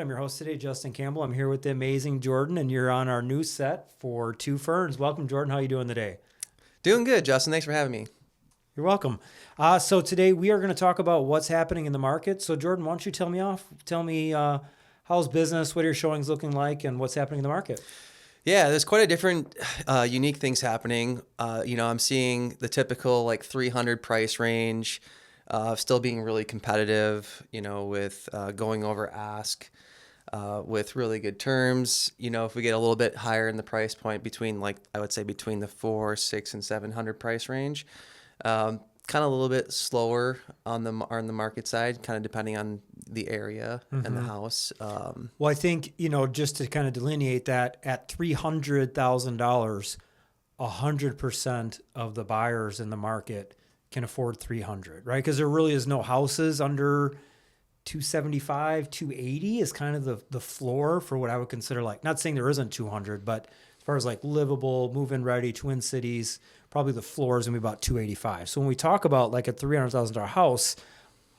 I'm your host today, Justin Campbell. I'm here with the amazing Jordan, and you're on our new set for Two Ferns. Welcome, Jordan. How are you doing today? Doing good, Justin. Thanks for having me. You're welcome. So today we are going to talk about what's happening in the market. So Jordan, why don't you tell me how's business, what are your showings looking like, and what's happening in the market? Yeah, there's quite a different, unique things happening. I'm seeing the typical like 300 price range, still being really competitive. With going over ask, with really good terms. If we get a little bit higher in the price point between I would say between the 400, 600, and 700 price range. Kind of a little bit slower on the market side, kind of depending on the area and the house. Well, I think, just to kind of delineate that, at $300,000, 100% of the buyers in the market can afford 300, right? Because there really is no houses under 275, 280 is kind of the floor for what I would consider, like, not saying there isn't 200, but as far as like livable, move-in ready, Twin Cities, probably the floor is going to be about 285. So when we talk about like a $300,000 house,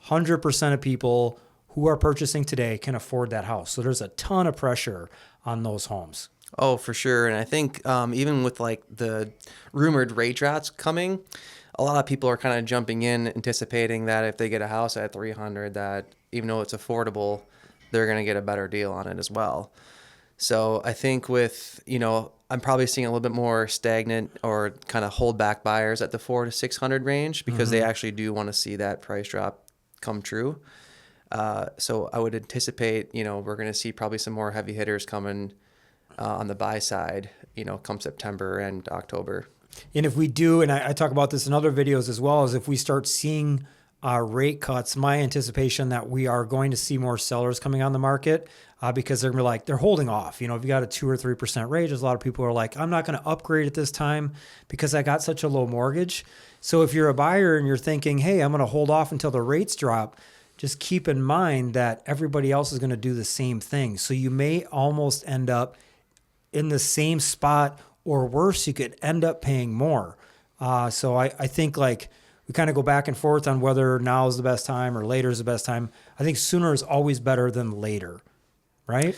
100% of people who are purchasing today can afford that house. So there's a ton of pressure on those homes. Oh, for sure. And I think even with like the rumored rate drops coming, a lot of people are kind of jumping in, anticipating that if they get a house at 300, that even though it's affordable, they're going to get a better deal on it as well. So I think I'm probably seeing a little bit more stagnant or kind of hold back buyers at the 400 to 600 range because they actually do want to see that price drop come true. So I would anticipate, we're going to see probably some more heavy hitters coming on the buy side, come September and October. And if we do, and I talk about this in other videos as well, is if we start seeing rate cuts, my anticipation that we are going to see more sellers coming on the market because they're going to be like, they're holding off. If you got a 2 or 3% rate, there's a lot of people who are like, I'm not going to upgrade at this time because I got such a low mortgage. So if you're a buyer and you're thinking, hey, I'm going to hold off until the rates drop, just keep in mind that everybody else is going to do the same thing. So you may almost end up in the same spot, or worse, you could end up paying more. So I think like we kind of go back and forth on whether now is the best time or later is the best time. I think sooner is always better than later, right?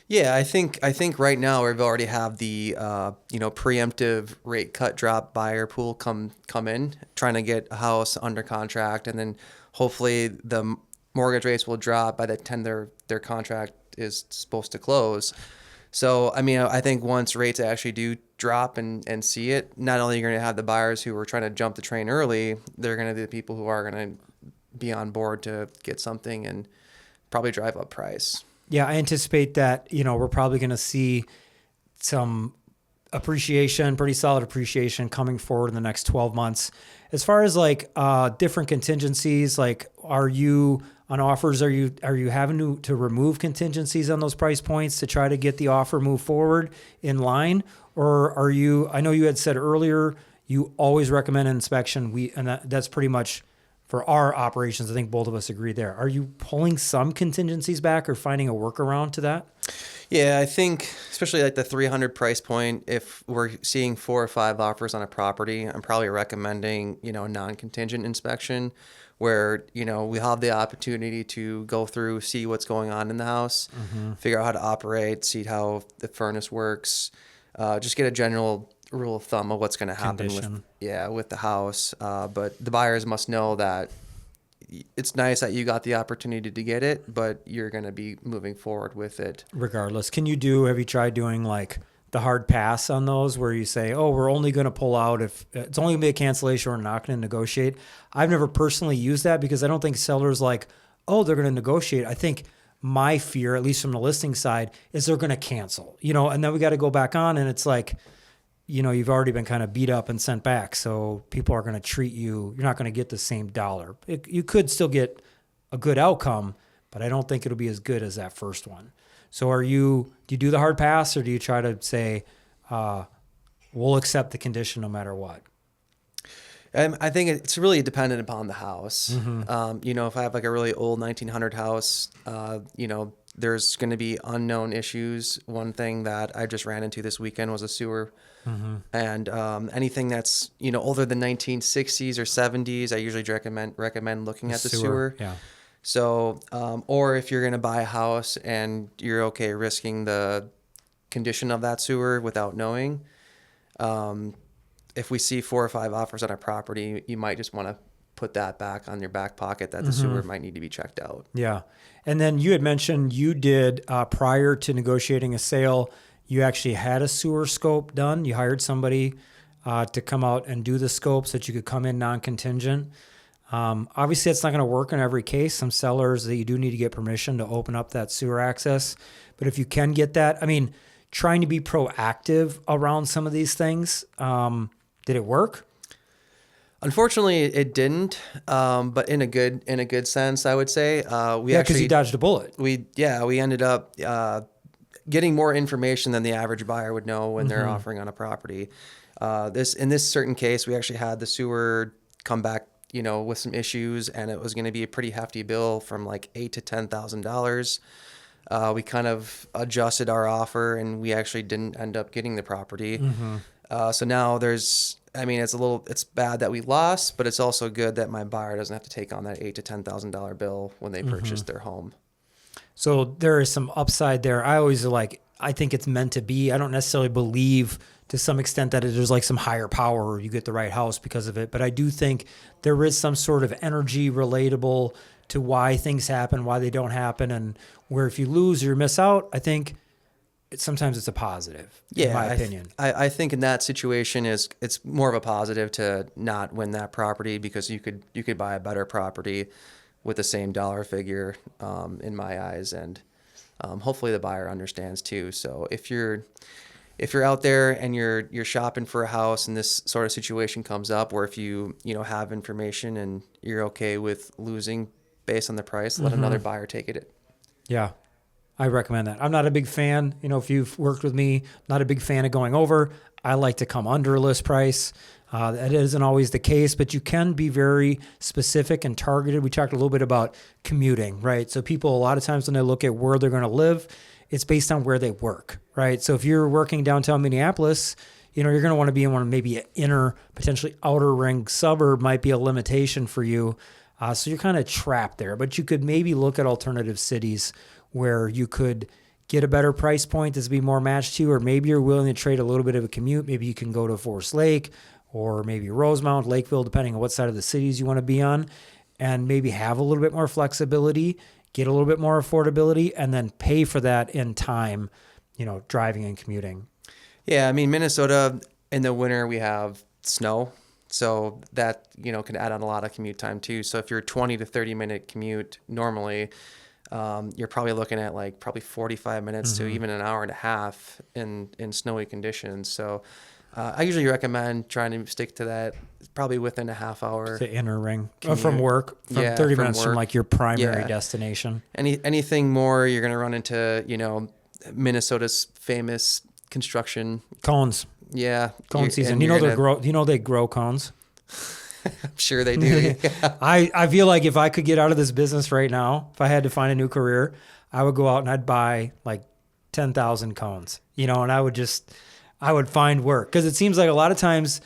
Yeah, I think right now we've already have the preemptive rate cut drop buyer pool come in, trying to get a house under contract, and then hopefully the mortgage rates will drop by the time their contract is supposed to close. So, I think once rates actually do drop and see it, not only are you going to have the buyers who are trying to jump the train early, they're going to be the people who are going to be on board to get something and probably drive up price. Yeah, I anticipate that, we're probably going to see some appreciation, pretty solid appreciation coming forward in the next 12 months. As far as like different contingencies, like are you on offers, are you having to remove contingencies on those price points to try to get the offer move forward in line? Or I know you had said earlier, you always recommend an inspection. That's pretty much for our operations. I think both of us agree there. Are you pulling some contingencies back or finding a workaround to that? Yeah, I think especially like the 300 price point, if we're seeing 4 or 5 offers on a property, I'm probably recommending, non-contingent inspection where, we have the opportunity to go through, see what's going on in the house, figure out how to operate, see how the furnace works, just get a general rule of thumb of what's going to happen with the house. But the buyers must know that it's nice that you got the opportunity to get it, but you're going to be moving forward with it regardless. Have you tried doing like the hard pass on those where you say, oh, we're only going to pull out if it's only going to be a cancellation, or we're not going to negotiate? I've never personally used that because I don't think sellers like, oh, they're going to negotiate. I think my fear, at least from the listing side, is they're going to cancel, and then we got to go back on, and it's like, you've already been kind of beat up and sent back. So people are going to treat you're not going to get the same dollar. You could still get a good outcome, but I don't think it'll be as good as that first one. So do you do the hard pass, or do you try to say, we'll accept the condition no matter what? I think it's really dependent upon the house. If I have like a really old 1900 house, there's going to be unknown issues. One thing that I just ran into this weekend was a sewer. And anything that's older than 1960s or 70s, I usually recommend looking at the sewer. Yeah. So, or if you're going to buy a house and you're okay risking the condition of that sewer without knowing, if we see 4 or 5 offers on a property, you might just want to put that back on your back pocket that the sewer might need to be checked out. Yeah. And then you had mentioned you did, prior to negotiating a sale, you actually had a sewer scope done. You hired somebody to come out and do the scope so that you could come in non-contingent. Obviously, it's not going to work in every case. Some sellers that you do need to get permission to open up that sewer access. But if you can get that, I mean, trying to be proactive around some of these things, did it work? Unfortunately, it didn't, but in a good sense, I would say. Because you dodged a bullet. We ended up getting more information than the average buyer would know when they're offering on a property. In this certain case, we actually had the sewer come back, with some issues, and it was going to be a pretty hefty bill from like $8,000 to $10,000. We kind of adjusted our offer, and we actually didn't end up getting the property. So now it's bad that we lost, but it's also good that my buyer doesn't have to take on that $8,000 to $10,000 bill when they purchase their home. So there is some upside there. I think it's meant to be. I don't necessarily believe to some extent that there's like some higher power or you get the right house because of it. But I do think there is some sort of energy relatable to why things happen, why they don't happen, and where if you lose or you miss out, I think sometimes it's a positive, in my opinion. I think in that situation it's more of a positive to not win that property, because you could buy a better property with the same dollar figure, in my eyes, and hopefully the buyer understands too. So if you're out there and you're shopping for a house and this sort of situation comes up, or if you have information and you're okay with losing based on the price, let another buyer take it. Yeah. I recommend that. I'm not a big fan, if you've worked with me, not a big fan of going over. I like to come under a list price. That isn't always the case, but you can be very specific and targeted. We talked a little bit about commuting, right? So people, a lot of times when they look at where they're going to live, it's based on where they work, right? So if you're working downtown Minneapolis, you're going to want to be in one, maybe an inner, potentially outer ring suburb might be a limitation for you. So you're kind of trapped there, but you could maybe look at alternative cities where you could get a better price point that's be more matched to you, or maybe you're willing to trade a little bit of a commute. Maybe you can go to Forest Lake or maybe Rosemount, Lakeville, depending on what side of the cities you want to be on, and maybe have a little bit more flexibility, get a little bit more affordability, and then pay for that in time, driving and commuting. Yeah, I mean, Minnesota, in the winter, we have snow. So that, can add on a lot of commute time too. So if you're 20 to 30 minute commute normally, you're probably looking at probably 45 minutes to even an hour and a half in snowy conditions. So I usually recommend trying to stick to that, probably within a half hour. The inner ring from work, 30 minutes from your primary destination. Anything more, you're going to run into, Minnesota's famous construction cones. Yeah. Cone season. They grow cones. I'm sure they do. Yeah. I feel like if I could get out of this business right now, if I had to find a new career, I would go out and I'd buy 10,000 cones, and I would find work. Cause it seems like a lot of times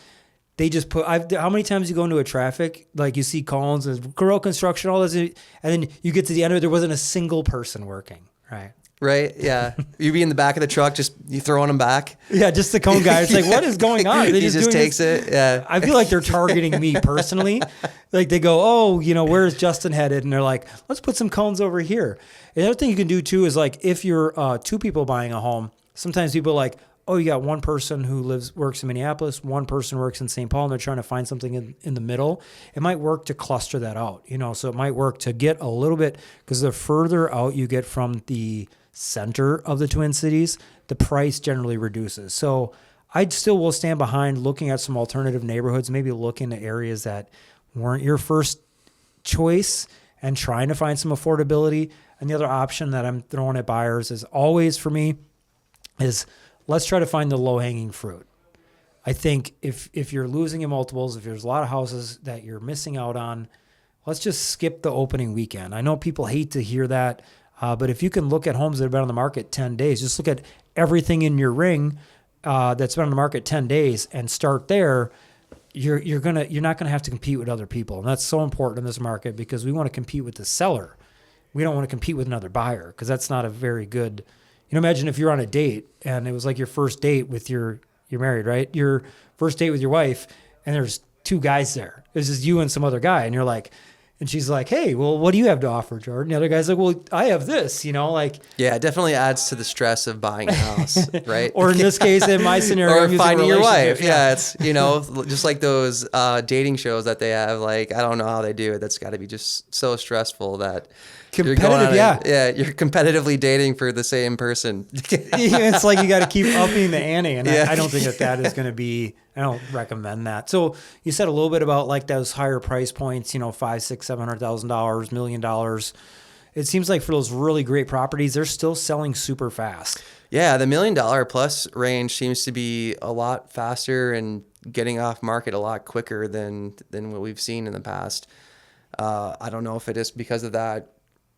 they just how many times you go into a traffic, you see cones and grow construction, all this, and then you get to the end of it, there wasn't a single person working. Right. Right. Yeah. You'd be in the back of the truck, you throwing them back. Yeah. Just the cone guy. It's what is going on? He just takes it. Yeah. I feel like they're targeting me personally. They go, where's Justin headed? And they're like, let's put some cones over here. And the other thing you can do too is if you're 2 people buying a home, sometimes people are you got one person who works in Minneapolis, one person works in St. Paul, and they're trying to find something in the middle. It might work to cluster that out, so it might work to get a little bit, because the further out you get from the center of the Twin Cities, the price generally reduces. So I still will stand behind looking at some alternative neighborhoods, maybe look into areas that weren't your first choice and trying to find some affordability. And the other option that I'm throwing at buyers is always for me is let's try to find the low-hanging fruit. I think if you're losing in multiples, if there's a lot of houses that you're missing out on, let's just skip the opening weekend. I know people hate to hear that, but if you can look at homes that have been on the market 10 days, just look at everything in your ring that's been on the market 10 days and start there, you're not gonna have to compete with other people. And that's so important in this market, because we want to compete with the seller. we don't want to compete with another buyer because that's not a very good, imagine if you're on a date and it was like your first date with you're married, right? Your first date with your wife and there's two guys there. It's just you and some other guy. And you're like, and she's like, hey, well, what do you have to offer, Jordan? The other guy's like, well, I have this, like. Yeah, it definitely adds to the stress of buying a house, right? Or in this case, in my scenario, or I'm using finding your wife. relationship. Yeah, it's, just like those dating shows that they have. Like, I don't know how they do it. That's got to be just so stressful that you're going on you're competitively dating for the same person. It's like you got to keep upping the ante. And Yeah. I don't think that is going to be, I don't recommend that. So you said a little bit about like those higher price points, $500,000, $600,000, $700,000, $1 million. It seems like for those really great properties, they're still selling super fast. Yeah, the $1 million plus range seems to be a lot faster and getting off market a lot quicker than what we've seen in the past. I don't know if it is because of that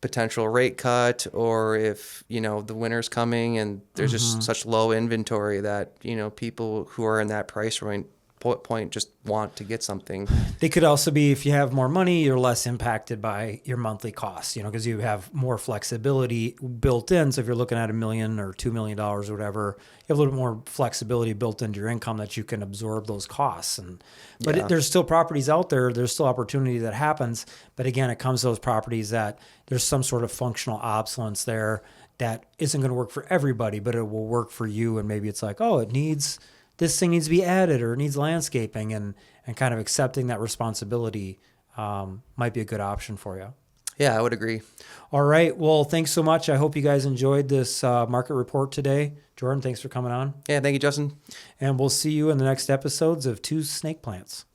potential rate cut or if, the winter's coming and there's just such low inventory that, people who are in that price point just want to get something. They could also be, if you have more money, you're less impacted by your monthly costs, because you have more flexibility built in. So if you're looking at $1 million or $2 million or whatever, you have a little bit more flexibility built into your income that you can absorb those costs. But there's still properties out there. There's still opportunity that happens. But again, it comes to those properties that there's some sort of functional obsolescence there that isn't going to work for everybody, but it will work for you. And maybe it's like, oh, this thing needs to be added or it needs landscaping, and kind of accepting that responsibility might be a good option for you. Yeah, I would agree. All right. Well, thanks so much. I hope you guys enjoyed this market report today. Jordan, thanks for coming on. Yeah, thank you, Justin. And we'll see you in the next episodes of Two Snake Plants.